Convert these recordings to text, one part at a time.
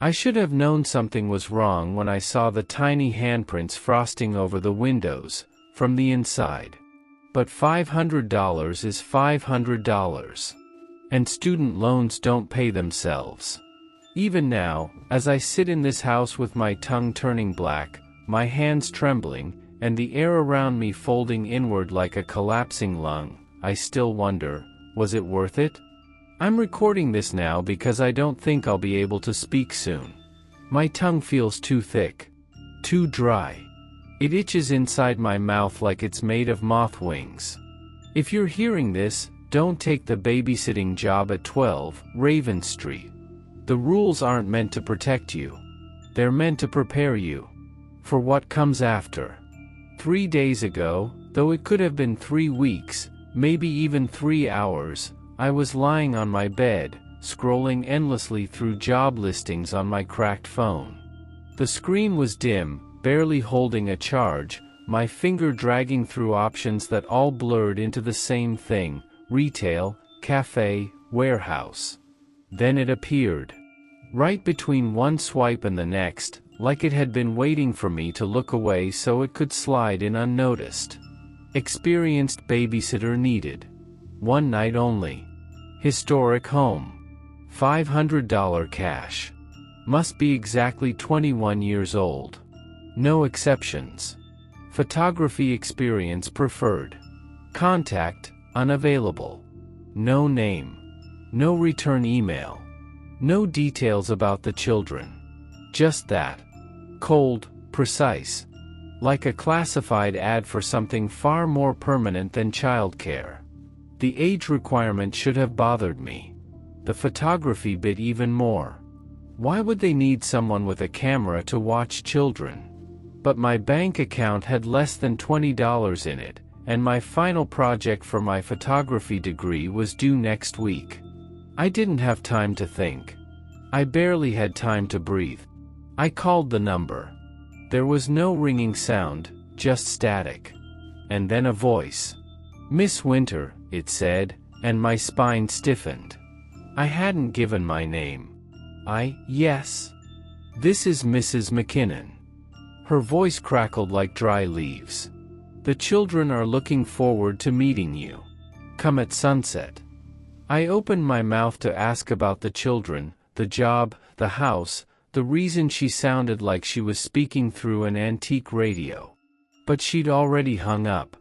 I should have known something was wrong when I saw the tiny handprints frosting over the windows, from the inside. But $500 is $500. And student loans don't pay themselves. Even now, as I sit in this house with my tongue turning black, my hands trembling, and the air around me folding inward like a collapsing lung, I still wonder, was it worth it? I'm recording this now because I don't think I'll be able to speak soon. My tongue feels too thick. Too dry. It itches inside my mouth like it's made of moth wings. If you're hearing this, don't take the babysitting job at 12 Raven Street. The rules aren't meant to protect you. They're meant to prepare you for what comes after. 3 days ago, though it could have been 3 weeks, maybe even 3 hours, I was lying on my bed, scrolling endlessly through job listings on my cracked phone. The screen was dim, barely holding a charge, my finger dragging through options that all blurred into the same thing: retail, cafe, warehouse. Then it appeared. Right between one swipe and the next, like it had been waiting for me to look away so it could slide in unnoticed. Experienced babysitter needed. 1 night only. Historic home. $500 cash. Must be exactly 21 years old. No exceptions. Photography experience preferred. Contact unavailable. No name. No return email. No details about the children. Just that. Cold, precise. Like a classified ad for something far more permanent than childcare. The age requirement should have bothered me. The photography bit even more. Why would they need someone with a camera to watch children? But my bank account had less than $20 in it, and my final project for my photography degree was due next week. I didn't have time to think. I barely had time to breathe. I called the number. There was no ringing sound, just static. And then a voice. "Miss Winter," it said, and my spine stiffened. I hadn't given my name. Yes. "This is Mrs. McKinnon." Her voice crackled like dry leaves. "The children are looking forward to meeting you. Come at sunset." I opened my mouth to ask about the children, the job, the house, the reason she sounded like she was speaking through an antique radio. But she'd already hung up.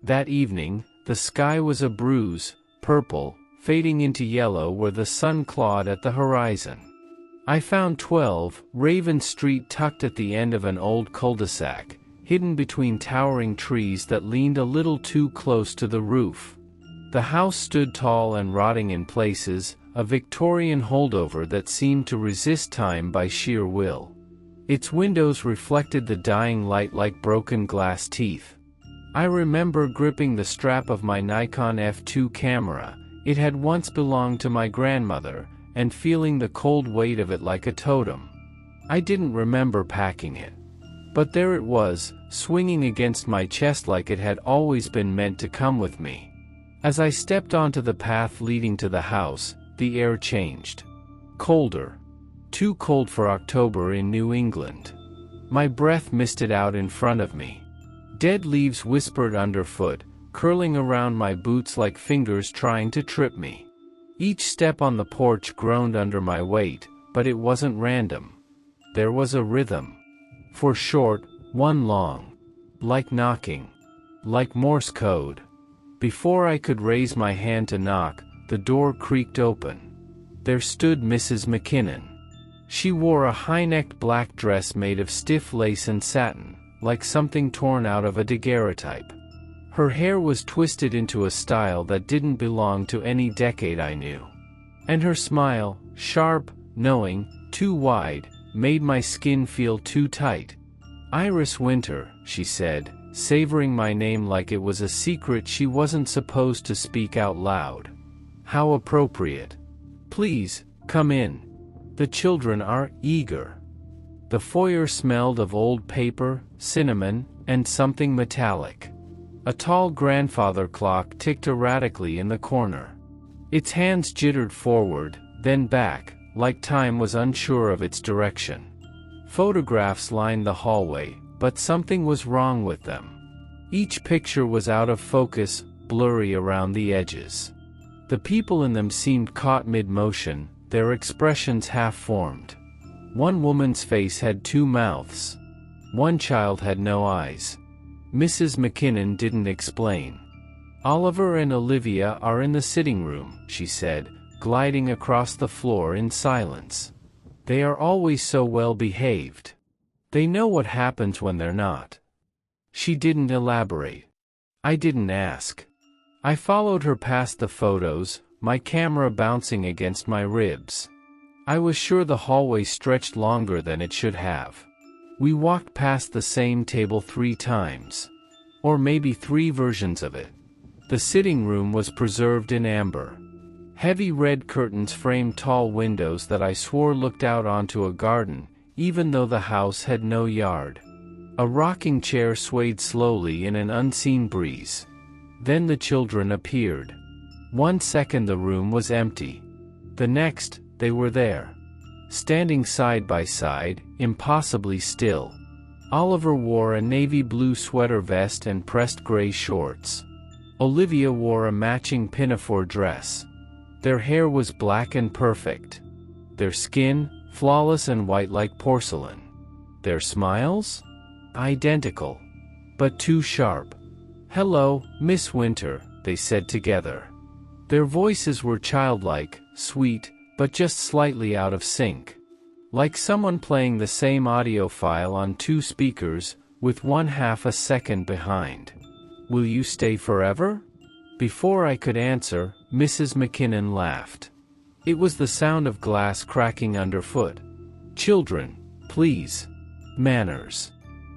That evening, the sky was a bruise, purple, fading into yellow where the sun clawed at the horizon. I found 12 Raven Street tucked at the end of an old cul-de-sac, hidden between towering trees that leaned a little too close to the roof. The house stood tall and rotting in places, a Victorian holdover that seemed to resist time by sheer will. Its windows reflected the dying light like broken glass teeth. I remember gripping the strap of my Nikon F2 camera, it had once belonged to my grandmother, and feeling the cold weight of it like a totem. I didn't remember packing it. But there it was, swinging against my chest like it had always been meant to come with me. As I stepped onto the path leading to the house, the air changed. Colder. Too cold for October in New England. My breath misted out in front of me. Dead leaves whispered underfoot, curling around my boots like fingers trying to trip me. Each step on the porch groaned under my weight, but it wasn't random. There was a rhythm. 4 short, 1 long. Like knocking. Like Morse code. Before I could raise my hand to knock, the door creaked open. There stood Mrs. McKinnon. She wore a high-necked black dress made of stiff lace and satin, like something torn out of a daguerreotype. Her hair was twisted into a style that didn't belong to any decade I knew. And her smile, sharp, knowing, too wide, made my skin feel too tight. "Iris Winter," she said, savoring my name like it was a secret she wasn't supposed to speak out loud. How appropriate. "Please, come in. The children are eager." The foyer smelled of old paper, cinnamon, and something metallic. A tall grandfather clock ticked erratically in the corner. Its hands jittered forward, then back, like time was unsure of its direction. Photographs lined the hallway, but something was wrong with them. Each picture was out of focus, blurry around the edges. The people in them seemed caught mid-motion, their expressions half-formed. One woman's face had two mouths. One child had no eyes. Mrs. McKinnon didn't explain. "Oliver and Olivia are in the sitting room," she said, gliding across the floor in silence. "They are always so well behaved. They know what happens when they're not." She didn't elaborate. I didn't ask. I followed her past the photos, my camera bouncing against my ribs. I was sure the hallway stretched longer than it should have. We walked past the same table 3 times. Or maybe 3 versions of it. The sitting room was preserved in amber. Heavy red curtains framed tall windows that I swore looked out onto a garden, even though the house had no yard. A rocking chair swayed slowly in an unseen breeze. Then the children appeared. 1 second the room was empty. The next, they were there. Standing side by side, impossibly still. Oliver wore a navy blue sweater vest and pressed gray shorts. Olivia wore a matching pinafore dress. Their hair was black and perfect. Their skin, flawless and white like porcelain. Their smiles? Identical. But too sharp. "Hello, Miss Winter," they said together. Their voices were childlike, sweet, but just slightly out of sync. Like someone playing the same audio file on 2 speakers, with one half a second behind. "Will you stay forever?" Before I could answer, Mrs. McKinnon laughed. It was the sound of glass cracking underfoot. "Children, please. Manners."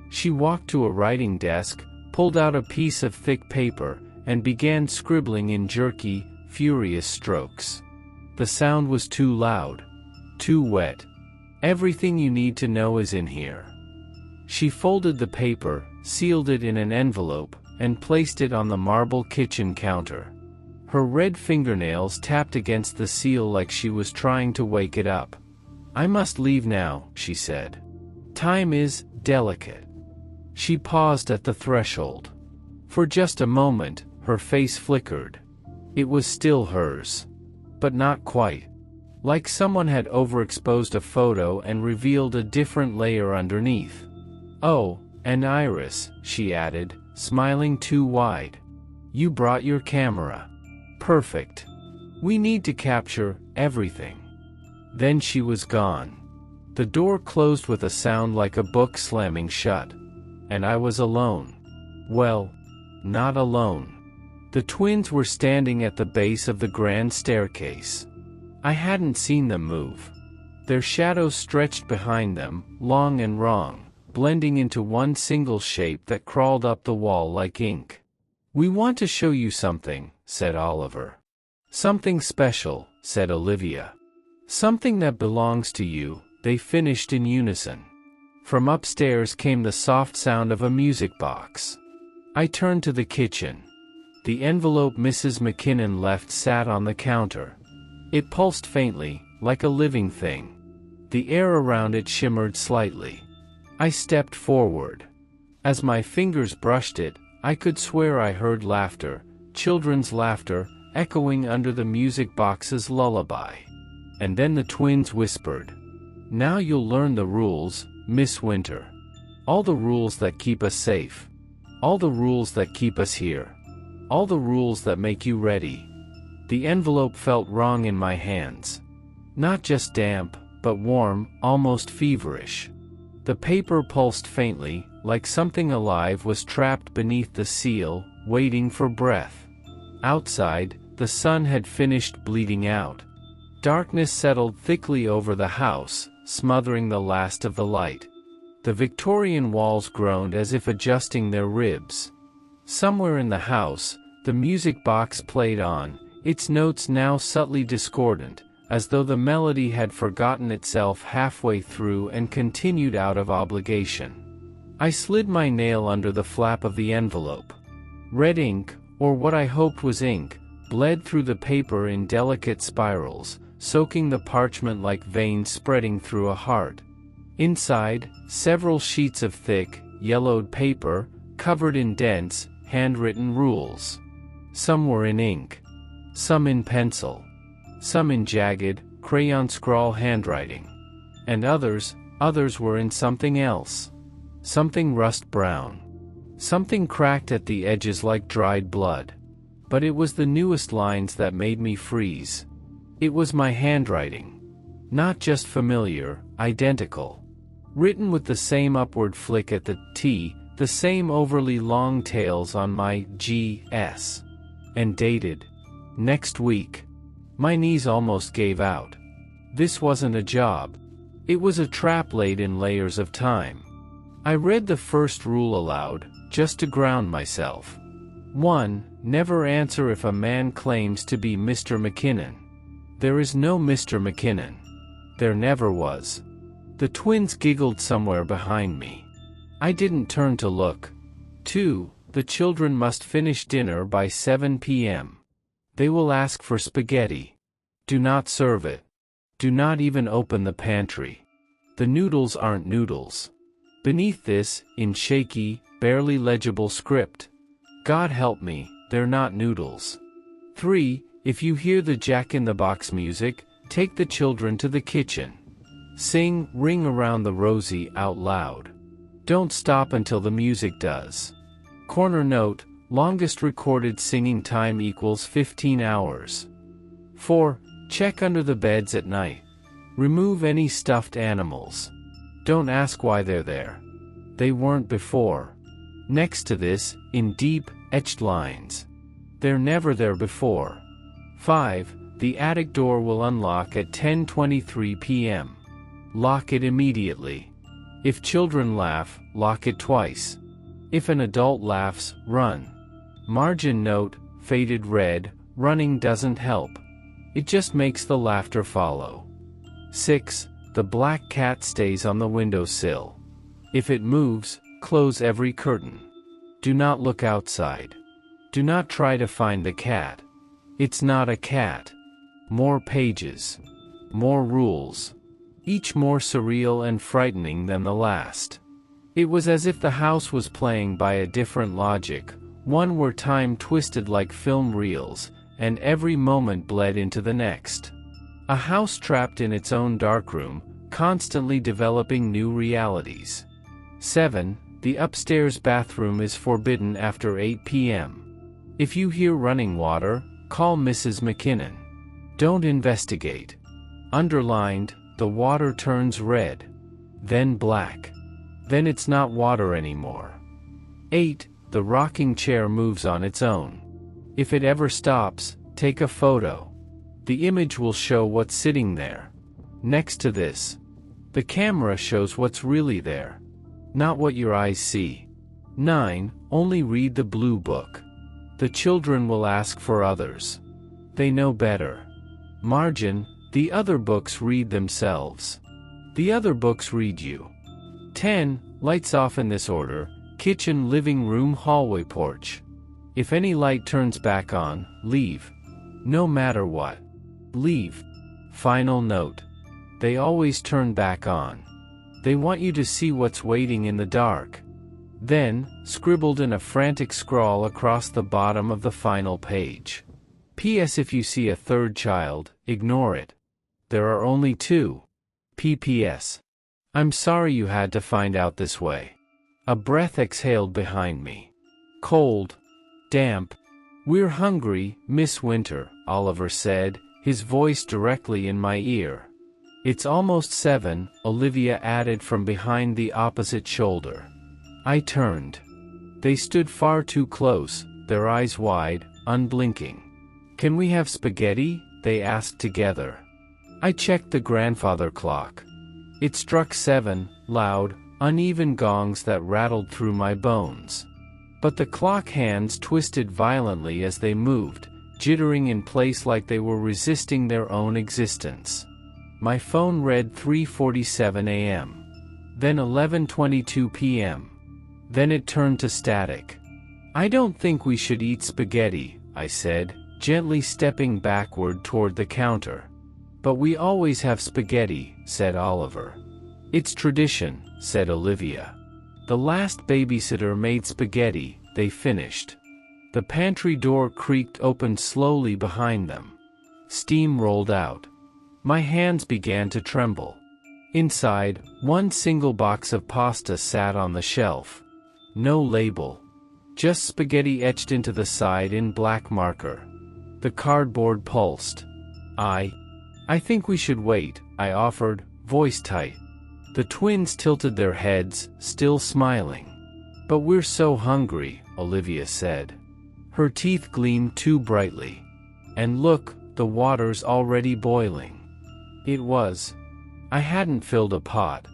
She walked to a writing desk, pulled out a piece of thick paper, and began scribbling in jerky, furious strokes. The sound was too loud. Too wet. "Everything you need to know is in here." She folded the paper, sealed it in an envelope, and placed it on the marble kitchen counter. Her red fingernails tapped against the seal like she was trying to wake it up. "I must leave now," she said. "Time is delicate." She paused at the threshold. For just a moment, her face flickered. It was still hers. But not quite. Like someone had overexposed a photo and revealed a different layer underneath. "Oh, and Iris," she added, smiling too wide. "You brought your camera. Perfect. We need to capture everything." Then she was gone. The door closed with a sound like a book slamming shut. And I was alone. Well, not alone. The twins were standing at the base of the grand staircase. I hadn't seen them move. Their shadows stretched behind them, long and wrong, blending into one single shape that crawled up the wall like ink. "We want to show you something," said Oliver. "Something special," said Olivia. "Something that belongs to you," they finished in unison. From upstairs came the soft sound of a music box. I turned to the kitchen. The envelope Mrs. McKinnon left sat on the counter. It pulsed faintly, like a living thing. The air around it shimmered slightly. I stepped forward. As my fingers brushed it, I could swear I heard laughter, children's laughter, echoing under the music box's lullaby. And then the twins whispered, "Now you'll learn the rules, Miss Winter. All the rules that keep us safe. All the rules that keep us here. All the rules that make you ready." The envelope felt wrong in my hands. Not just damp, but warm, almost feverish. The paper pulsed faintly, like something alive was trapped beneath the seal, waiting for breath. Outside, the sun had finished bleeding out. Darkness settled thickly over the house, smothering the last of the light. The Victorian walls groaned as if adjusting their ribs. Somewhere in the house, the music box played on, its notes now subtly discordant, as though the melody had forgotten itself halfway through and continued out of obligation. I slid my nail under the flap of the envelope. Red ink, or what I hoped was ink, bled through the paper in delicate spirals, soaking the parchment like veins spreading through a heart. Inside, several sheets of thick, yellowed paper, covered in dense, handwritten rules. Some were in ink. Some in pencil. Some in jagged, crayon scrawl handwriting. And others were in something else. Something rust brown. Something cracked at the edges like dried blood. But it was the newest lines that made me freeze. It was my handwriting. Not just familiar, identical. Written with the same upward flick at the T, the same overly long tails on my G.S. And dated. Next week. My knees almost gave out. This wasn't a job. It was a trap laid in layers of time. I read the first rule aloud, just to ground myself. 1. Never answer if a man claims to be Mr. McKinnon. There is no Mr. McKinnon. There never was. The twins giggled somewhere behind me. I didn't turn to look. 2. The children must finish dinner by 7 p.m. They will ask for spaghetti. Do not serve it. Do not even open the pantry. The noodles aren't noodles. Beneath this, in shaky, barely legible script. God help me, they're not noodles. 3. If you hear the Jack-in-the-Box music, take the children to the kitchen. Sing Ring Around the Rosie out loud. Don't stop until the music does. Corner note, longest recorded singing time equals 15 hours. 4. Check under the beds at night. Remove any stuffed animals. Don't ask why they're there. They weren't before. Next to this, in deep, etched lines. They're never there before. 5. The attic door will unlock at 10:23 p.m. Lock it immediately. If children laugh, lock it twice. If an adult laughs, run. Margin note, faded red, running doesn't help. It just makes the laughter follow. 6. The black cat stays on the windowsill. If it moves, close every curtain. Do not look outside. Do not try to find the cat. It's not a cat. More pages. More rules. Each more surreal and frightening than the last. It was as if the house was playing by a different logic, one where time twisted like film reels, and every moment bled into the next. A house trapped in its own darkroom, constantly developing new realities. 7. The upstairs bathroom is forbidden after 8 p.m. If you hear running water, call Mrs. McKinnon. Don't investigate. Underlined, the water turns red. Then black. Then it's not water anymore. 8. The rocking chair moves on its own. If it ever stops, take a photo. The image will show what's sitting there. Next to this. The camera shows what's really there. Not what your eyes see. 9. Only read the blue book. The children will ask for others. They know better. Margin, the other books read themselves. The other books read you. 10. Lights off in this order: kitchen, living room, hallway, porch. If any light turns back on, leave. No matter what. Leave. Final note. They always turn back on. They want you to see what's waiting in the dark. Then, scribbled in a frantic scrawl across the bottom of the final page. P.S. If you see a third child, ignore it. There are only 2. P.P.S. I'm sorry you had to find out this way. A breath exhaled behind me. Cold. Damp. We're hungry, Miss Winter, Oliver said, his voice directly in my ear. It's almost 7, Olivia added from behind the opposite shoulder. I turned. They stood far too close, their eyes wide, unblinking. Can we have spaghetti? They asked together. I checked the grandfather clock. It struck 7, loud, uneven gongs that rattled through my bones. But the clock hands twisted violently as they moved, jittering in place like they were resisting their own existence. My phone read 3:47 a.m. Then 11:22 p.m. Then it turned to static. I don't think we should eat spaghetti, I said, gently stepping backward toward the counter. But we always have spaghetti, said Oliver. It's tradition, said Olivia. The last babysitter made spaghetti, they finished. The pantry door creaked open slowly behind them. Steam rolled out. My hands began to tremble. Inside, one single box of pasta sat on the shelf. No label. Just spaghetti etched into the side in black marker. The cardboard pulsed. I think we should wait, I offered, voice tight. The twins tilted their heads, still smiling. But we're so hungry, Olivia said. Her teeth gleamed too brightly. And look, the water's already boiling. It was. I hadn't filled a pot.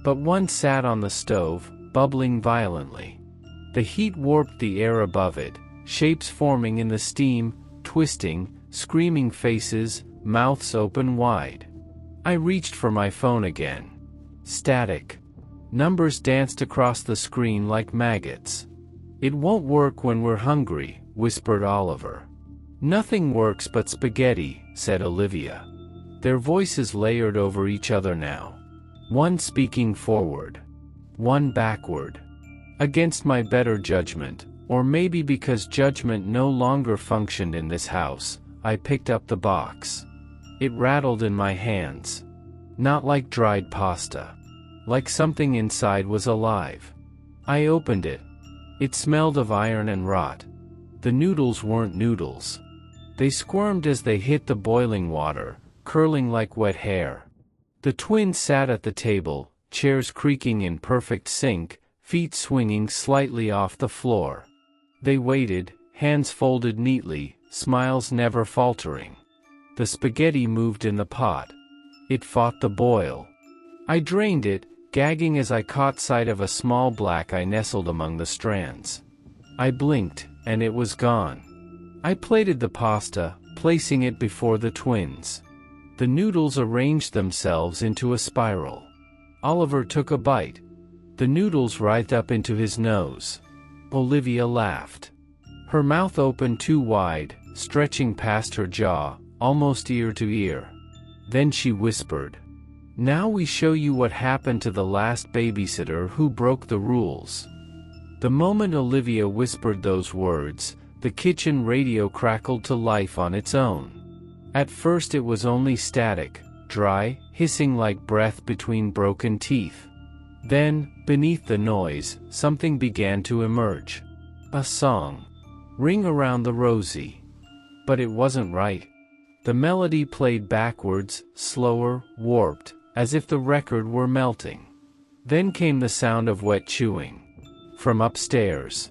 But one sat on the stove, bubbling violently. The heat warped the air above it, shapes forming in the steam, twisting, screaming faces, mouths open wide. I reached for my phone again. Static. Numbers danced across the screen like maggots. It won't work when we're hungry, whispered Oliver. Nothing works but spaghetti, said Olivia. Their voices layered over each other now. One speaking forward. One backward. Against my better judgment, or maybe because judgment no longer functioned in this house, I picked up the box. It rattled in my hands. Not like dried pasta. Like something inside was alive. I opened it. It smelled of iron and rot. The noodles weren't noodles. They squirmed as they hit the boiling water, curling like wet hair. The twins sat at the table, chairs creaking in perfect sync, feet swinging slightly off the floor. They waited, hands folded neatly, smiles never faltering. The spaghetti moved in the pot. It fought the boil. I drained it, gagging as I caught sight of a small black eye nestled among the strands. I blinked, and it was gone. I plated the pasta, placing it before the twins. The noodles arranged themselves into a spiral. Oliver took a bite. The noodles writhed up into his nose. Olivia laughed. Her mouth opened too wide, stretching past her jaw, almost ear to ear. Then she whispered, "Now we show you what happened to the last babysitter who broke the rules." The moment Olivia whispered those words, the kitchen radio crackled to life on its own. At first it was only static, dry, hissing like breath between broken teeth. Then, beneath the noise, something began to emerge. A song. Ring Around the Rosie. But it wasn't right. The melody played backwards, slower, warped, as if the record were melting. Then came the sound of wet chewing. From upstairs.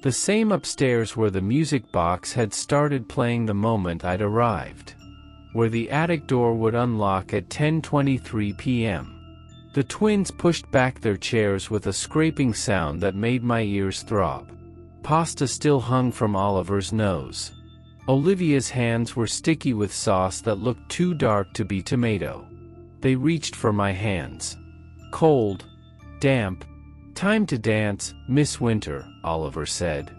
The same upstairs where the music box had started playing the moment I'd arrived. Where the attic door would unlock at 10:23 p.m. The twins pushed back their chairs with a scraping sound that made my ears throb. Pasta still hung from Oliver's nose. Olivia's hands were sticky with sauce that looked too dark to be tomato. They reached for my hands. Cold. Damp. "Time to dance, Miss Winter," Oliver said.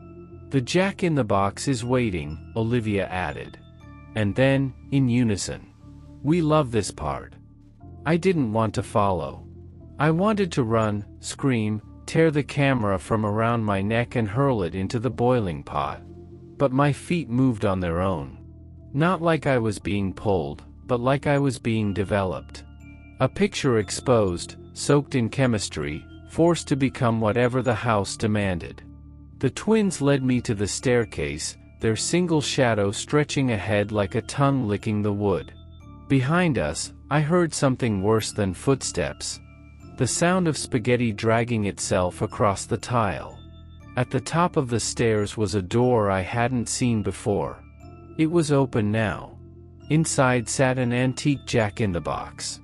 "The Jack-in-the-Box is waiting," Olivia added. And then, in unison, "We love this part." I didn't want to follow. I wanted to run, scream, tear the camera from around my neck and hurl it into the boiling pot. But my feet moved on their own. Not like I was being pulled, but like I was being developed. A picture exposed, soaked in chemistry, forced to become whatever the house demanded. The twins led me to the staircase, their single shadow stretching ahead like a tongue licking the wood. Behind us, I heard something worse than footsteps. The sound of spaghetti dragging itself across the tile. At the top of the stairs was a door I hadn't seen before. It was open now. Inside sat an antique Jack-in-the-Box.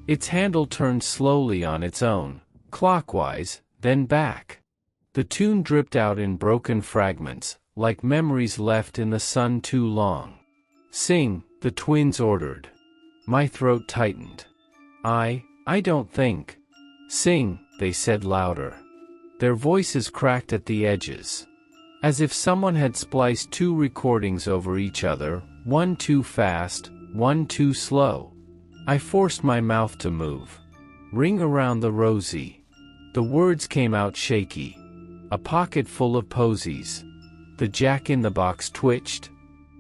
Its handle turned slowly on its own, clockwise, then back. The tune dripped out in broken fragments, like memories left in the sun too long. "Sing," the twins ordered. My throat tightened. I don't think. "Sing," they said louder. Their voices cracked at the edges. As if someone had spliced two recordings over each other, one too fast, one too slow. I forced my mouth to move. Ring around the rosy. The words came out shaky. A pocket full of posies. The jack-in-the-box twitched.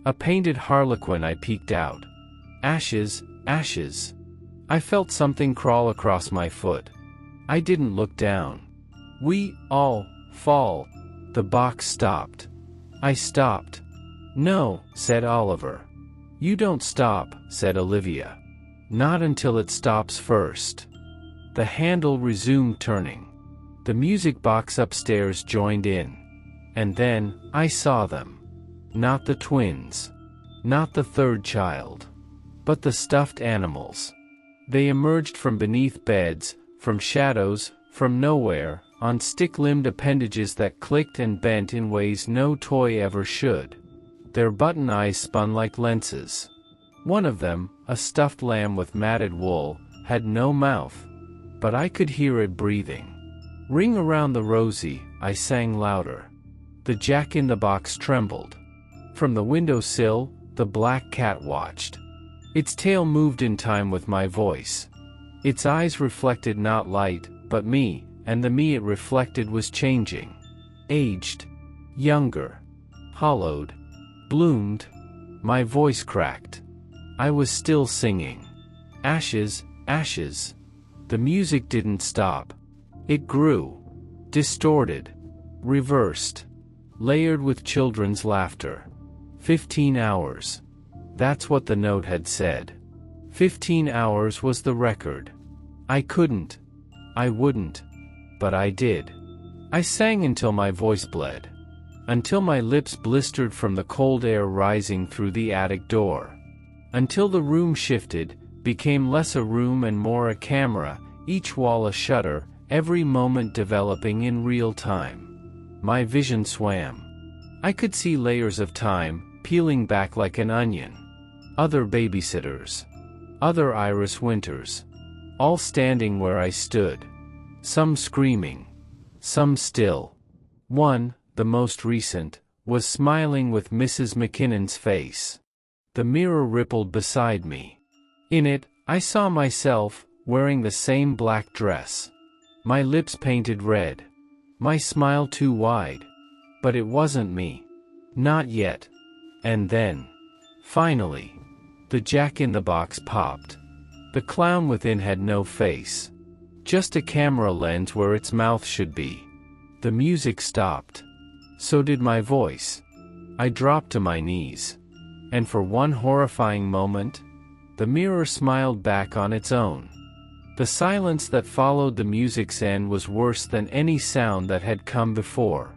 A painted harlequin, I peeked out. Ashes, ashes. I felt something crawl across my foot. I didn't look down. We all fall. The box stopped. I stopped. No, said Oliver. You don't stop, said Olivia. Not until it stops first. The handle resumed turning. The music box upstairs joined in. And then, I saw them. Not the twins. Not the third child. But the stuffed animals. They emerged from beneath beds, from shadows, from nowhere, on stick-limbed appendages that clicked and bent in ways no toy ever should. Their button eyes spun like lenses. One of them, a stuffed lamb with matted wool, had no mouth. But I could hear it breathing. Ring around the rosy, I sang louder. The jack-in-the-box trembled. From the windowsill, the black cat watched. Its tail moved in time with my voice. Its eyes reflected not light, but me, and the me it reflected was changing. Aged. Younger. Hollowed. Bloomed. My voice cracked. I was still singing. Ashes, ashes. The music didn't stop. It grew. Distorted. Reversed. Layered with children's laughter. 15 hours. That's what the note had said. 15 hours was the record. I couldn't. I wouldn't. But I did. I sang until my voice bled. Until my lips blistered from the cold air rising through the attic door. Until the room shifted, became less a room and more a camera, each wall a shutter, every moment developing in real time. My vision swam. I could see layers of time, peeling back like an onion. Other babysitters. Other Iris Winters. All standing where I stood. Some screaming. Some still. One, the most recent, was smiling with Mrs. McKinnon's face. The mirror rippled beside me. In it, I saw myself, wearing the same black dress. My lips painted red. My smile too wide. But it wasn't me. Not yet. And then, finally, the jack-in-the-box popped. The clown within had no face. Just a camera lens where its mouth should be. The music stopped. So did my voice. I dropped to my knees. And for one horrifying moment, the mirror smiled back on its own. The silence that followed the music's end was worse than any sound that had come before.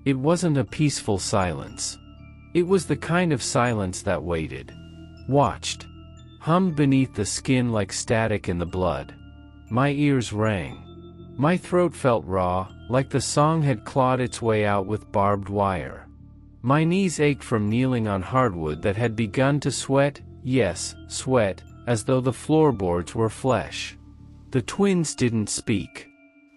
It wasn't a peaceful silence. It was the kind of silence that waited. Watched. Hummed beneath the skin like static in the blood. My ears rang. My throat felt raw, like the song had clawed its way out with barbed wire. My knees ached from kneeling on hardwood that had begun to sweat, yes, sweat, as though the floorboards were flesh. The twins didn't speak.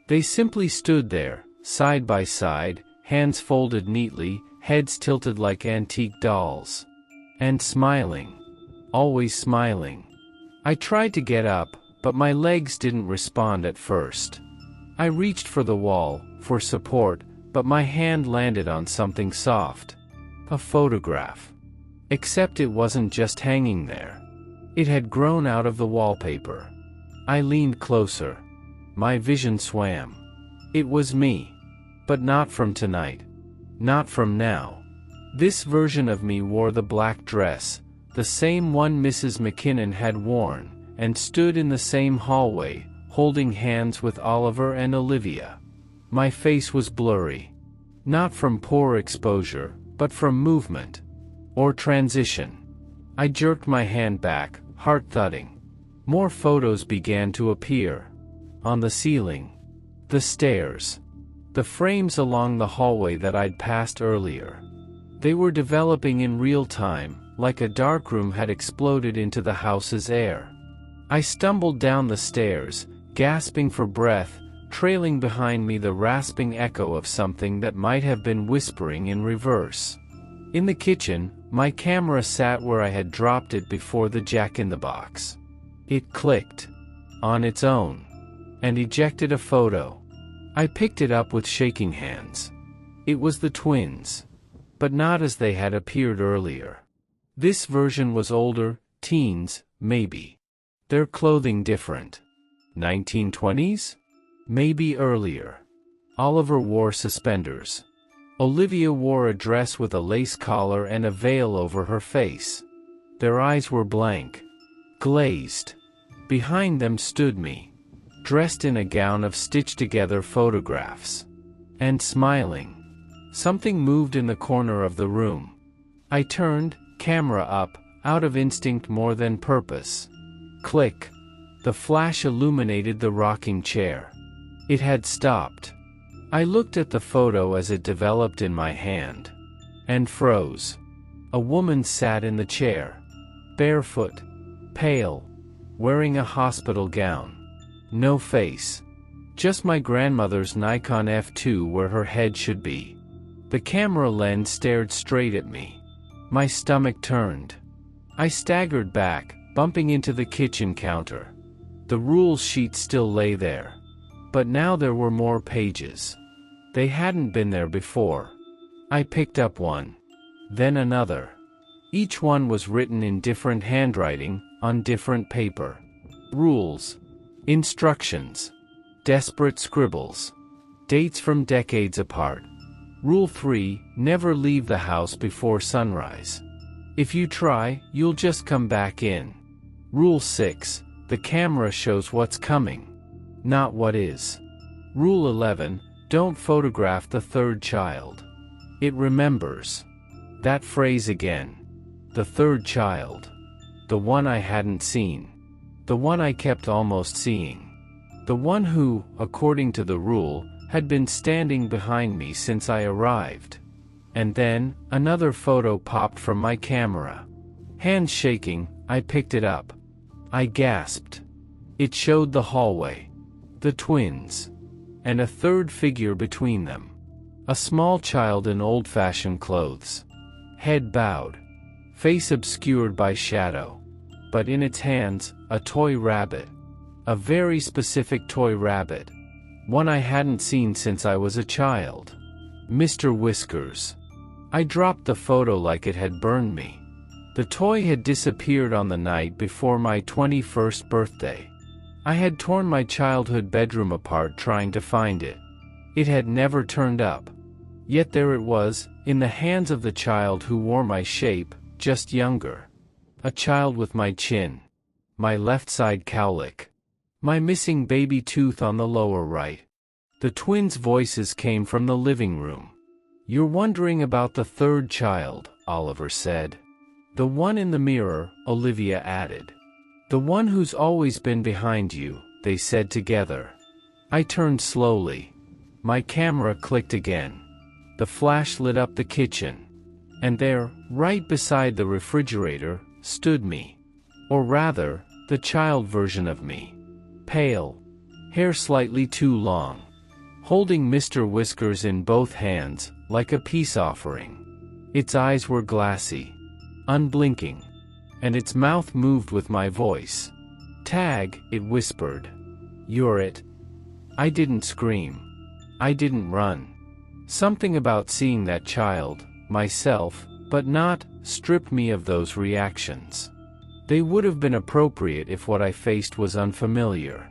They simply stood there, side by side, hands folded neatly, heads tilted like antique dolls. And smiling. Always smiling. I tried to get up, but my legs didn't respond at first. I reached for the wall, for support, but my hand landed on something soft. A photograph. Except it wasn't just hanging there. It had grown out of the wallpaper. I leaned closer. My vision swam. It was me. But not from tonight. Not from now. This version of me wore the black dress, the same one Mrs. McKinnon had worn, and stood in the same hallway, holding hands with Oliver and Olivia. My face was blurry. Not from poor exposure, but from movement. Or transition. I jerked my hand back, heart thudding. More photos began to appear. On the ceiling. The stairs. The frames along the hallway that I'd passed earlier. They were developing in real time, like a darkroom had exploded into the house's air. I stumbled down the stairs, gasping for breath, trailing behind me the rasping echo of something that might have been whispering in reverse. In the kitchen, my camera sat where I had dropped it before the jack-in-the-box. It clicked. On its own. And ejected a photo. I picked it up with shaking hands. It was the twins. But not as they had appeared earlier. This version was older, teens, maybe. Their clothing different. 1920s? Maybe earlier. Oliver wore suspenders. Olivia wore a dress with a lace collar and a veil over her face. Their eyes were blank. Glazed. Behind them stood me. Dressed in a gown of stitched-together photographs. And smiling. Something moved in the corner of the room. I turned, camera up, out of instinct more than purpose. Click. The flash illuminated the rocking chair. It had stopped. I looked at the photo as it developed in my hand. And froze. A woman sat in the chair. Barefoot. Pale. Wearing a hospital gown. No face. Just my grandmother's Nikon F2 where her head should be. The camera lens stared straight at me. My stomach turned. I staggered back, bumping into the kitchen counter. The rules sheet still lay there. But now there were more pages. They hadn't been there before. I picked up one. Then another. Each one was written in different handwriting, on different paper. Rules. Instructions. Desperate scribbles. Dates from decades apart. Rule 3, never leave the house before sunrise. If you try, you'll just come back in. Rule 6, the camera shows what's coming, not what is. Rule 11, don't photograph the third child. It remembers. That phrase again. The third child. The one I hadn't seen. The one I kept almost seeing. The one who, according to the rule, had been standing behind me since I arrived. And then, another photo popped from my camera. Hands shaking, I picked it up. I gasped. It showed the hallway. The twins. And a third figure between them. A small child in old-fashioned clothes. Head bowed. Face obscured by shadow. But in its hands, a toy rabbit. A very specific toy rabbit. One I hadn't seen since I was a child. Mr. Whiskers. I dropped the photo like it had burned me. The toy had disappeared on the night before my 21st birthday. I had torn my childhood bedroom apart trying to find it. It had never turned up. Yet there it was, in the hands of the child who wore my shape, just younger. A child with my chin. My left side cowlick. My missing baby tooth on the lower right. The twins' voices came from the living room. You're wondering about the third child, Oliver said. The one in the mirror, Olivia added. The one who's always been behind you, they said together. I turned slowly. My camera clicked again. The flash lit up the kitchen. And there, right beside the refrigerator, stood me. Or rather, the child version of me. Pale. Hair slightly too long. Holding Mr. Whiskers in both hands, like a peace offering. Its eyes were glassy. Unblinking. And its mouth moved with my voice. Tag, it whispered. You're it. I didn't scream. I didn't run. Something about seeing that child, myself, but not, stripped me of those reactions. They would have been appropriate if what I faced was unfamiliar.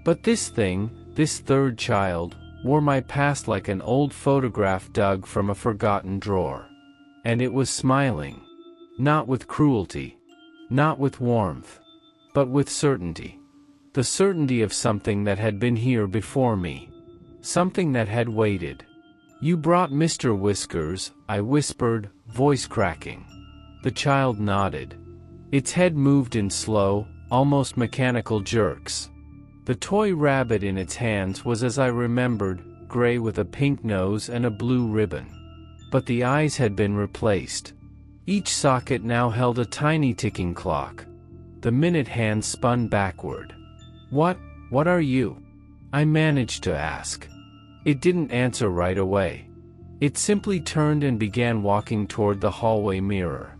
But this thing, this third child, wore my past like an old photograph dug from a forgotten drawer. And it was smiling. Not with cruelty. Not with warmth. But with certainty. The certainty of something that had been here before me. Something that had waited. You brought Mr. Whiskers, I whispered, voice cracking. The child nodded. Its head moved in slow, almost mechanical jerks. The toy rabbit in its hands was as I remembered, gray with a pink nose and a blue ribbon. But the eyes had been replaced. Each socket now held a tiny ticking clock. The minute hand spun backward. What are you? I managed to ask. It didn't answer right away. It simply turned and began walking toward the hallway mirror.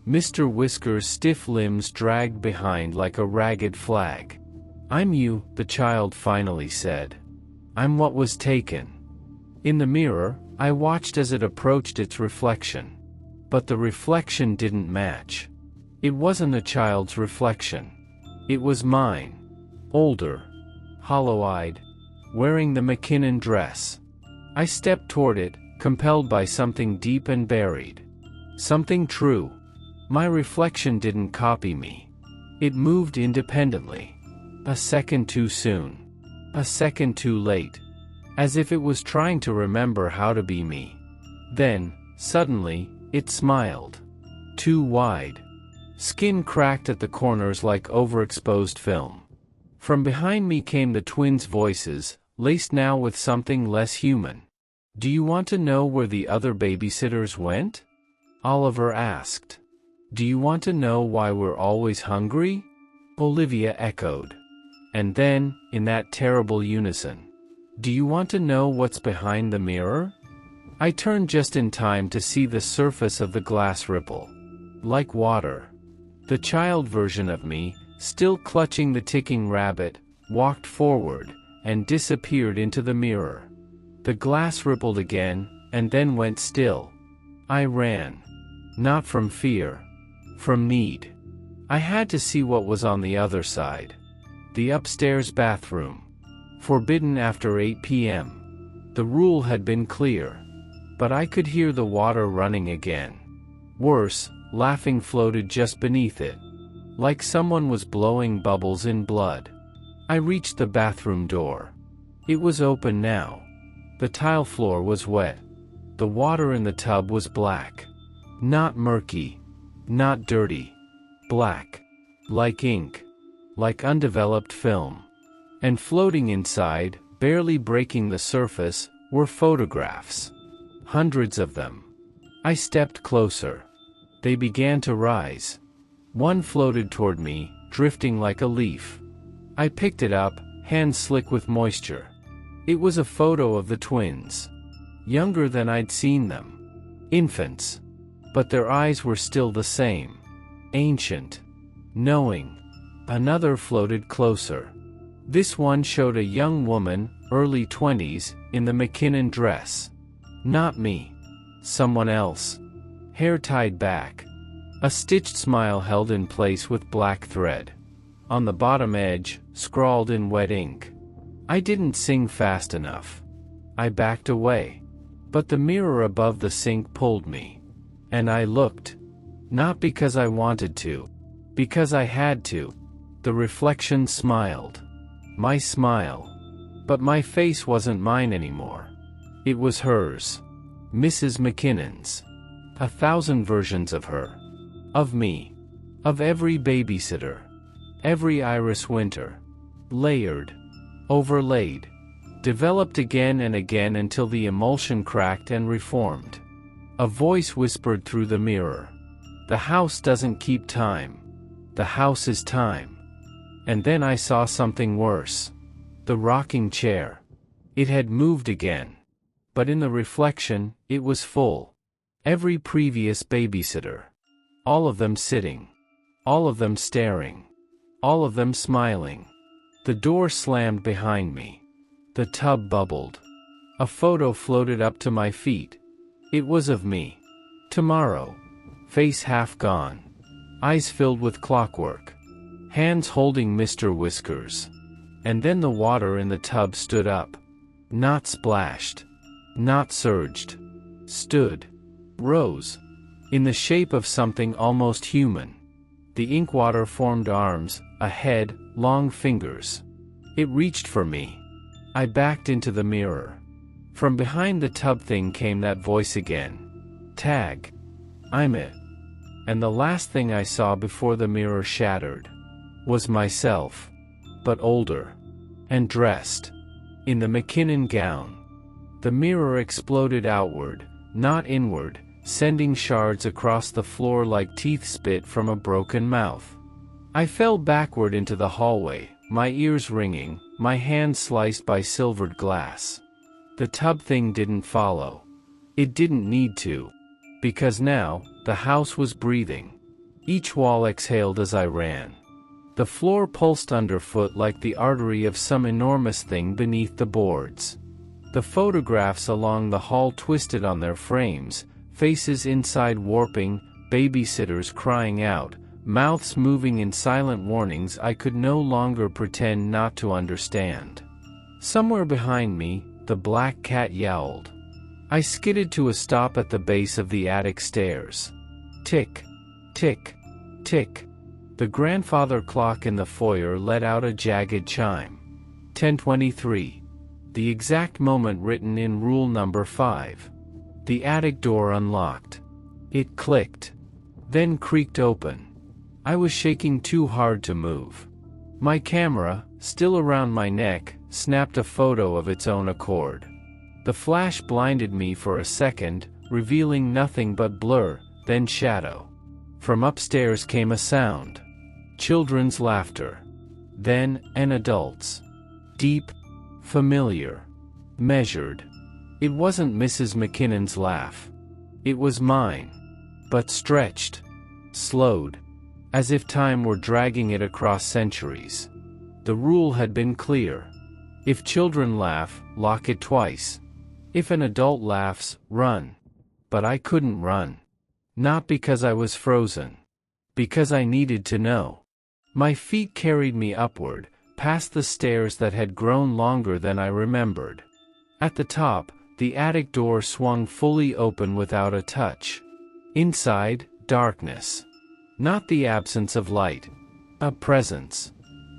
Mr. Whisker's stiff limbs dragged behind like a ragged flag. "I'm you," the child finally said. "I'm what was taken." In the mirror, I watched as it approached its reflection. But the reflection didn't match. It wasn't a child's reflection. It was mine. Older. Hollow-eyed. Wearing the McKinnon dress. I stepped toward it, compelled by something deep and buried. Something true. My reflection didn't copy me. It moved independently. A second too soon. A second too late. As if it was trying to remember how to be me. Then, suddenly, it smiled. Too wide. Skin cracked at the corners like overexposed film. From behind me came the twins' voices, laced now with something less human. "Do you want to know where the other babysitters went?" Oliver asked. "Do you want to know why we're always hungry?" Olivia echoed. And then, in that terrible unison, "Do you want to know what's behind the mirror?" I turned just in time to see the surface of the glass ripple. Like water. The child version of me, still clutching the ticking rabbit, walked forward, and disappeared into the mirror. The glass rippled again, and then went still. I ran. Not from fear. From need. I had to see what was on the other side. The upstairs bathroom. Forbidden after 8 p.m. The rule had been clear. But I could hear the water running again. Worse, laughing floated just beneath it. Like someone was blowing bubbles in blood. I reached the bathroom door. It was open now. The tile floor was wet. The water in the tub was black. Not murky. Not dirty. Black. Like ink. Like undeveloped film. And floating inside, barely breaking the surface, were photographs. Hundreds of them. I stepped closer. They began to rise. One floated toward me, drifting like a leaf. I picked it up, hands slick with moisture. It was a photo of the twins. Younger than I'd seen them. Infants. But their eyes were still the same. Ancient. Knowing. Another floated closer. This one showed a young woman, early 20s, in the McKinnon dress. Not me. Someone else. Hair tied back. A stitched smile held in place with black thread. On the bottom edge, scrawled in wet ink. I didn't sing fast enough. I backed away. But the mirror above the sink pulled me. And I looked. Not because I wanted to. Because I had to. The reflection smiled. My smile. But my face wasn't mine anymore. It was hers. Mrs. McKinnon's. 1,000 versions of her. Of me. Of every babysitter. Every Iris Winter. Layered. Overlaid. Developed again and again until the emulsion cracked and reformed. A voice whispered through the mirror. The house doesn't keep time. The house is time. And then I saw something worse. The rocking chair. It had moved again. But in the reflection, it was full. Every previous babysitter. All of them sitting. All of them staring. All of them smiling. The door slammed behind me. The tub bubbled. A photo floated up to my feet. It was of me. Tomorrow. Face half gone. Eyes filled with clockwork. Hands holding Mr. Whiskers. And then the water in the tub stood up. Not splashed. Not surged. Stood. Rose. In the shape of something almost human. The ink water formed arms, a head, long fingers. It reached for me. I backed into the mirror. From behind the tub thing came that voice again. Tag. I'm it. And the last thing I saw before the mirror shattered was myself. But older. And dressed. In the McKinnon gown. The mirror exploded outward, not inward, sending shards across the floor like teeth spit from a broken mouth. I fell backward into the hallway, my ears ringing, my hands sliced by silvered glass. The tub thing didn't follow. It didn't need to. Because now, the house was breathing. Each wall exhaled as I ran. The floor pulsed underfoot like the artery of some enormous thing beneath the boards. The photographs along the hall twisted on their frames, faces inside warping, babysitters crying out, mouths moving in silent warnings I could no longer pretend not to understand. Somewhere behind me, the black cat yowled. I skidded to a stop at the base of the attic stairs. Tick, tick, tick. The grandfather clock in the foyer let out a jagged chime. 10:23. The exact moment written in rule number 5. The attic door unlocked. It clicked. Then creaked open. I was shaking too hard to move. My camera, still around my neck, snapped a photo of its own accord. The flash blinded me for a second, revealing nothing but blur, then shadow. From upstairs came a sound. Children's laughter. Then, an adult's. Deep, familiar, measured. It wasn't Mrs. McKinnon's laugh. It was mine. But stretched. Slowed. As if time were dragging it across centuries. The rule had been clear. If children laugh, lock it twice. If an adult laughs, run. But I couldn't run. Not because I was frozen. Because I needed to know. My feet carried me upward, past the stairs that had grown longer than I remembered. At the top, the attic door swung fully open without a touch. Inside, darkness. Not the absence of light. A presence.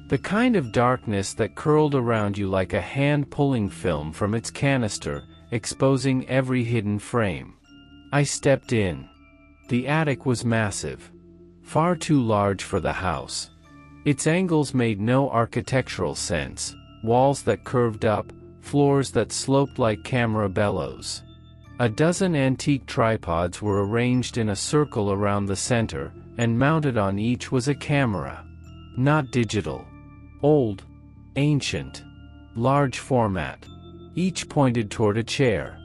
The kind of darkness that curled around you like a hand pulling film from its canister, exposing every hidden frame. I stepped in. The attic was massive. Far too large for the house. Its angles made no architectural sense, walls that curved up, floors that sloped like camera bellows. A dozen antique tripods were arranged in a circle around the center, and mounted on each was a camera. Not digital. Old. Ancient. Large format. Each pointed toward a chair.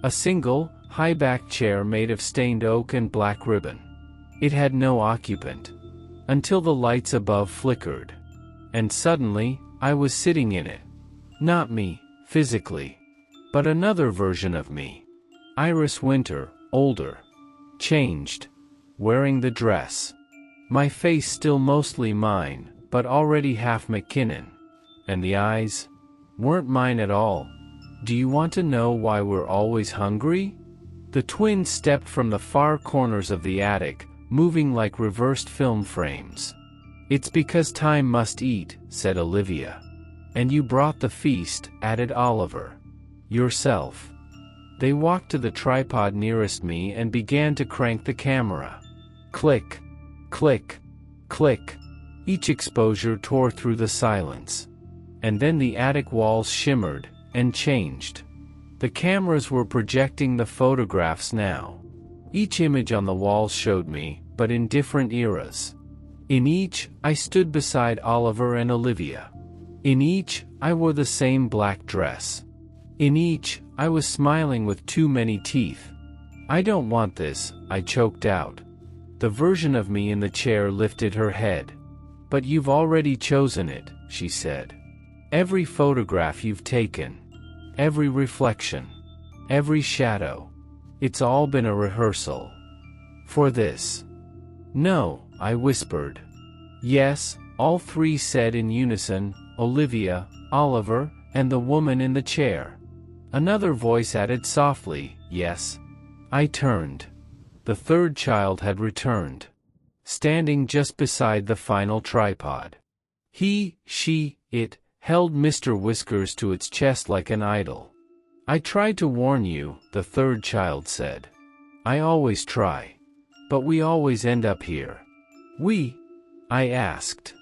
A single, high-backed chair made of stained oak and black ribbon. It had no occupant. Until the lights above flickered. And suddenly, I was sitting in it. Not me, physically. But another version of me. Iris Winter, older. Changed. Wearing the dress. My face still mostly mine, but already half McKinnon. And the eyes? Weren't mine at all. Do you want to know why we're always hungry? The twins stepped from the far corners of the attic, moving like reversed film frames. It's because time must eat, said Olivia. And you brought the feast, added Oliver. Yourself. They walked to the tripod nearest me and began to crank the camera. Click, click, click. Each exposure tore through the silence. And then the attic walls shimmered, and changed. The cameras were projecting the photographs now. Each image on the walls showed me, but in different eras. In each, I stood beside Oliver and Olivia. In each, I wore the same black dress. In each, I was smiling with too many teeth. I don't want this, I choked out. The version of me in the chair lifted her head. But you've already chosen it, she said. Every photograph you've taken. Every reflection. Every shadow. It's all been a rehearsal. For this. No, I whispered. Yes, all three said in unison, Olivia, Oliver, and the woman in the chair. Another voice added softly, yes. I turned. The third child had returned. Standing just beside the final tripod. He, she, it, held Mr. Whiskers to its chest like an idol. I tried to warn you, the third child said. I always try. But we always end up here. We? I asked.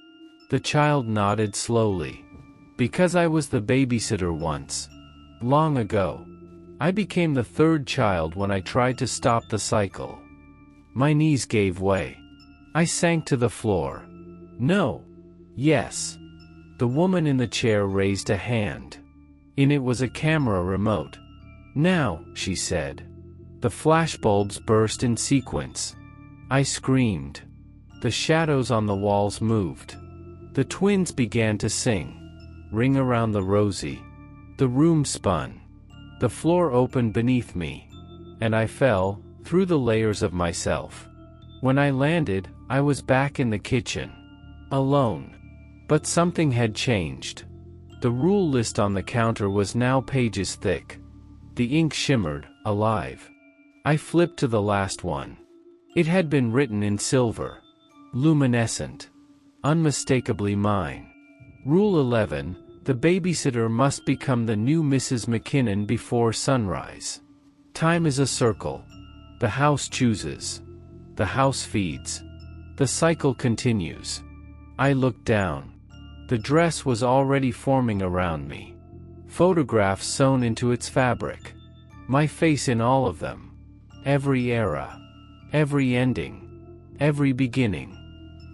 The child nodded slowly. Because I was the babysitter once. Long ago. I became the third child when I tried to stop the cycle. My knees gave way. I sank to the floor. No. Yes. The woman in the chair raised a hand. In it was a camera remote. Now, she said. The flashbulbs burst in sequence. I screamed. The shadows on the walls moved. The twins began to sing. Ring around the rosy. The room spun. The floor opened beneath me. And I fell, through the layers of myself. When I landed, I was back in the kitchen. Alone. But something had changed. The rule list on the counter was now pages thick. The ink shimmered, alive. I flipped to the last one. It had been written in silver. Luminescent. Unmistakably mine. Rule 11, the babysitter must become the new Mrs. McKinnon before sunrise. Time is a circle. The house chooses. The house feeds. The cycle continues. I looked down. The dress was already forming around me. Photographs sewn into its fabric. My face in all of them. Every era. Every ending. Every beginning.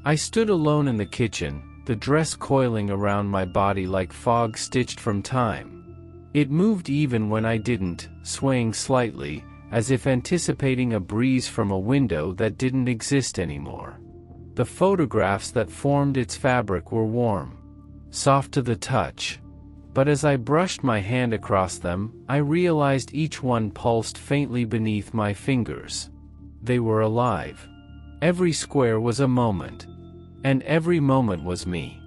I stood alone in the kitchen, the dress coiling around my body like fog stitched from time. It moved even when I didn't, swaying slightly, as if anticipating a breeze from a window that didn't exist anymore. The photographs that formed its fabric were warm, soft to the touch. But as I brushed my hand across them, I realized each one pulsed faintly beneath my fingers. They were alive. Every square was a moment. And every moment was me.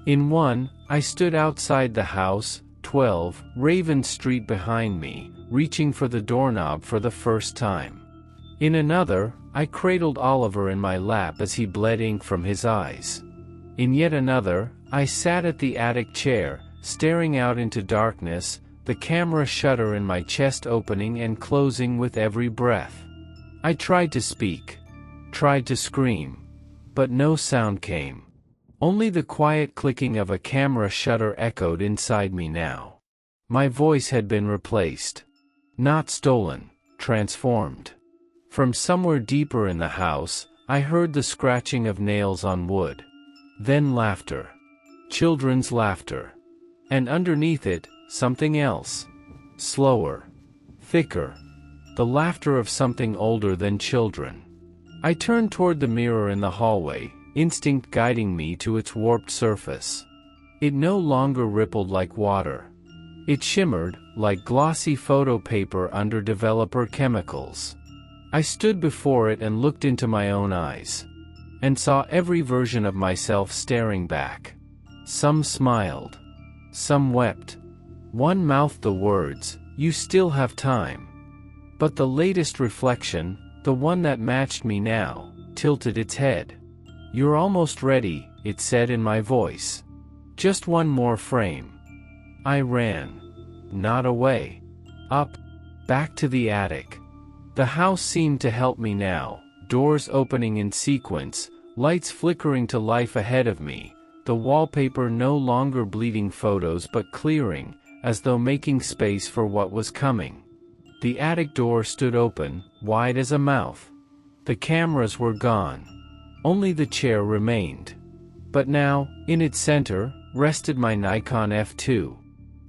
In one, I stood outside the house, 12, Raven Street behind me, reaching for the doorknob for the first time. In another, I cradled Oliver in my lap as he bled ink from his eyes. In yet another, I sat at the attic chair, staring out into darkness, the camera shutter in my chest opening and closing with every breath. I tried to speak. Tried to scream. But no sound came. Only the quiet clicking of a camera shutter echoed inside me now. My voice had been replaced. Not stolen, transformed. From somewhere deeper in the house, I heard the scratching of nails on wood. Then laughter. Children's laughter. And underneath it, something else. Slower. Thicker. The laughter of something older than children. I turned toward the mirror in the hallway, instinct guiding me to its warped surface. It no longer rippled like water. It shimmered, like glossy photo paper under developer chemicals. I stood before it and looked into my own eyes. And saw every version of myself staring back. Some smiled. Some wept. One mouthed the words, "You still have time." But the latest reflection, the one that matched me now, tilted its head. "You're almost ready," it said in my voice. "Just one more frame." I ran. Not away. Up. Back to the attic. The house seemed to help me now, doors opening in sequence, lights flickering to life ahead of me, the wallpaper no longer bleeding photos but clearing, as though making space for what was coming. The attic door stood open, wide as a mouth. The cameras were gone. Only the chair remained. But now, in its center, rested my Nikon F2.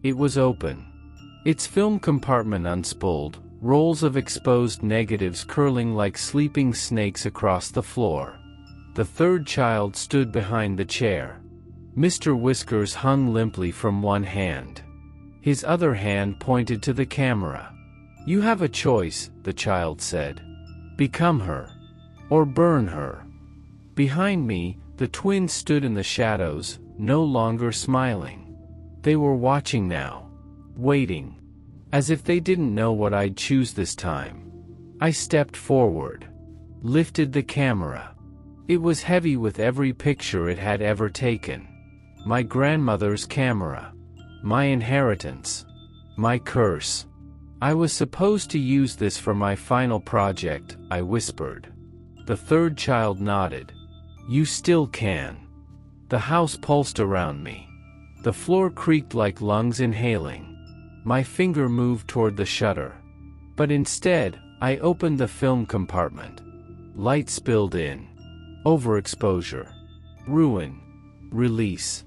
It was open. Its film compartment unspooled, rolls of exposed negatives curling like sleeping snakes across the floor. The third child stood behind the chair. Mr. Whiskers hung limply from one hand. His other hand pointed to the camera. "You have a choice," the child said. "Become her. Or burn her." Behind me, the twins stood in the shadows, no longer smiling. They were watching now. Waiting. As if they didn't know what I'd choose this time. I stepped forward. Lifted the camera. It was heavy with every picture it had ever taken. My grandmother's camera. My inheritance. My curse. "I was supposed to use this for my final project," I whispered. The third child nodded. "You still can." The house pulsed around me. The floor creaked like lungs inhaling. My finger moved toward the shutter. But instead, I opened the film compartment. Light spilled in. Overexposure. Ruin. Release.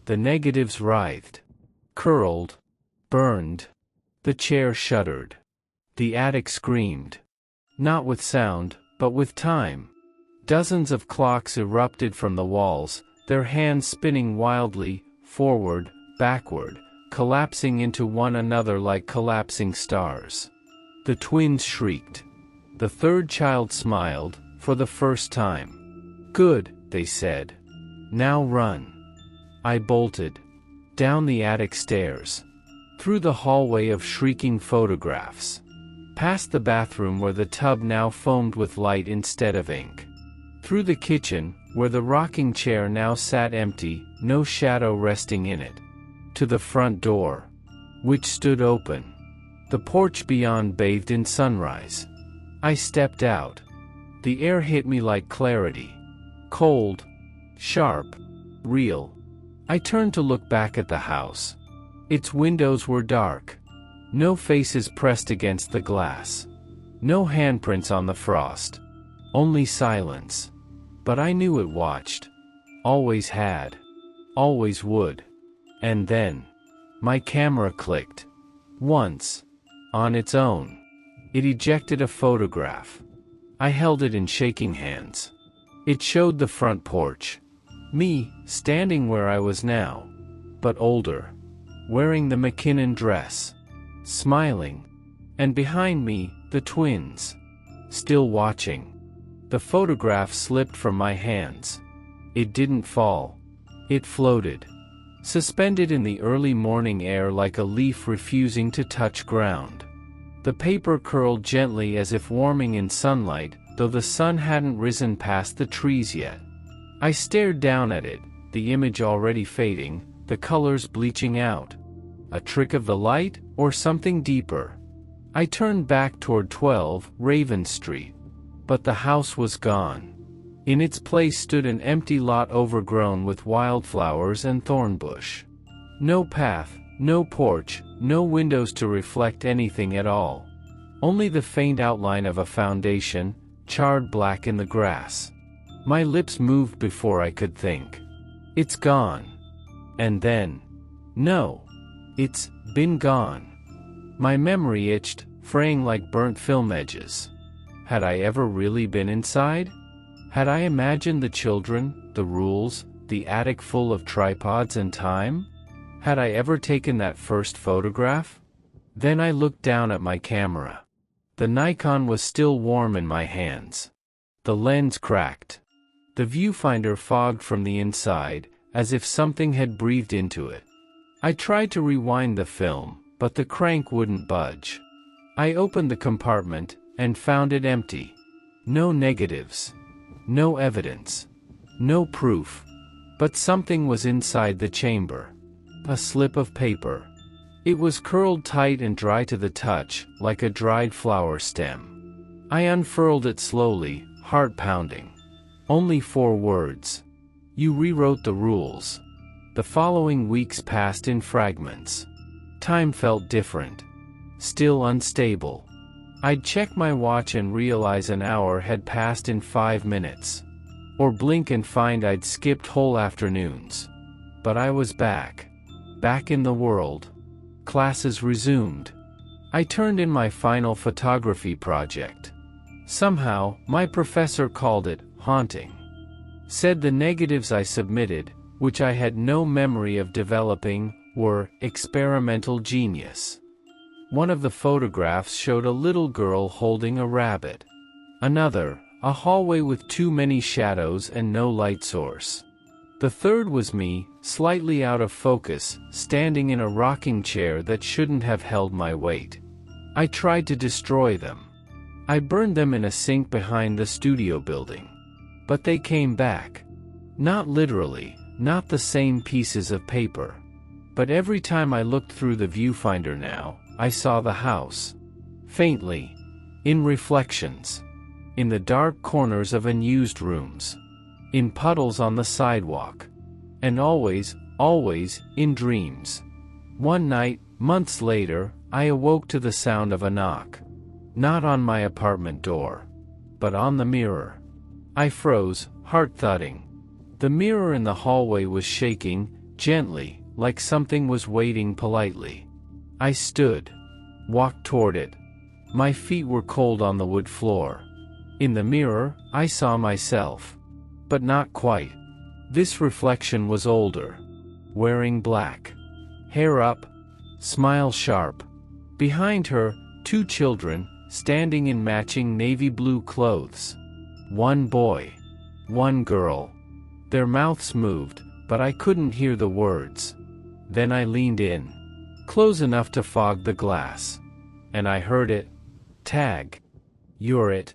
The negatives writhed. Curled. Burned. The chair shuddered. The attic screamed. Not with sound, but with time. Dozens of clocks erupted from the walls, their hands spinning wildly, forward, backward, collapsing into one another like collapsing stars. The twins shrieked. The third child smiled, for the first time. "Good," they said. "Now run." I bolted. Down the attic stairs. Through the hallway of shrieking photographs. Past the bathroom where the tub now foamed with light instead of ink. Through the kitchen, where the rocking chair now sat empty, no shadow resting in it. To the front door, which stood open. The porch beyond bathed in sunrise. I stepped out. The air hit me like clarity. Cold. Sharp. Real. I turned to look back at the house. Its windows were dark. No faces pressed against the glass. No handprints on the frost. Only silence. But I knew it watched. Always had. Always would. And then, my camera clicked. Once. On its own. It ejected a photograph. I held it in shaking hands. It showed the front porch. Me, standing where I was now. But older. Wearing the McKinnon dress. Smiling. And behind me, the twins. Still watching. The photograph slipped from my hands. It didn't fall. It floated. Suspended in the early morning air like a leaf refusing to touch ground. The paper curled gently as if warming in sunlight, though the sun hadn't risen past the trees yet. I stared down at it, the image already fading, the colors bleaching out. A trick of the light, or something deeper? I turned back toward 12 Raven Street. But the house was gone. In its place stood an empty lot overgrown with wildflowers and thornbush. No path, no porch, no windows to reflect anything at all. Only the faint outline of a foundation, charred black in the grass. My lips moved before I could think. It's gone. And then. No. It's been gone. My memory itched, fraying like burnt film edges. Had I ever really been inside? Had I imagined the children, the rules, the attic full of tripods and time? Had I ever taken that first photograph? Then I looked down at my camera. The Nikon was still warm in my hands. The lens cracked. The viewfinder fogged from the inside, as if something had breathed into it. I tried to rewind the film, but the crank wouldn't budge. I opened the compartment, and found it empty. No negatives. No evidence. No proof. But something was inside the chamber. A slip of paper. It was curled tight and dry to the touch, like a dried flower stem. I unfurled it slowly, heart pounding. Only 4 words. You rewrote the rules. The following weeks passed in fragments. Time felt different. Still unstable. I'd check my watch and realize an hour had passed in 5 minutes. Or blink and find I'd skipped whole afternoons. But I was back. Back in the world. Classes resumed. I turned in my final photography project. Somehow, my professor called it haunting. Said the negatives I submitted, which I had no memory of developing, were experimental genius. One of the photographs showed a little girl holding a rabbit. Another, a hallway with too many shadows and no light source. The third was me, slightly out of focus, standing in a rocking chair that shouldn't have held my weight. I tried to destroy them. I burned them in a sink behind the studio building. But they came back. Not literally, not the same pieces of paper. But every time I looked through the viewfinder now, I saw the house. Faintly. In reflections. In the dark corners of unused rooms. In puddles on the sidewalk. And always, always, in dreams. One night, months later, I awoke to the sound of a knock. Not on my apartment door. But on the mirror. I froze, heart thudding. The mirror in the hallway was shaking, gently, like something was waiting politely. I stood. Walked toward it. My feet were cold on the wood floor. In the mirror, I saw myself. But not quite. This reflection was older. Wearing black. Hair up. Smile sharp. Behind her, 2 children, standing in matching navy blue clothes. 1 boy. 1 girl. Their mouths moved, but I couldn't hear the words. Then I leaned in. Close enough to fog the glass. And I heard it. Tag. You're it,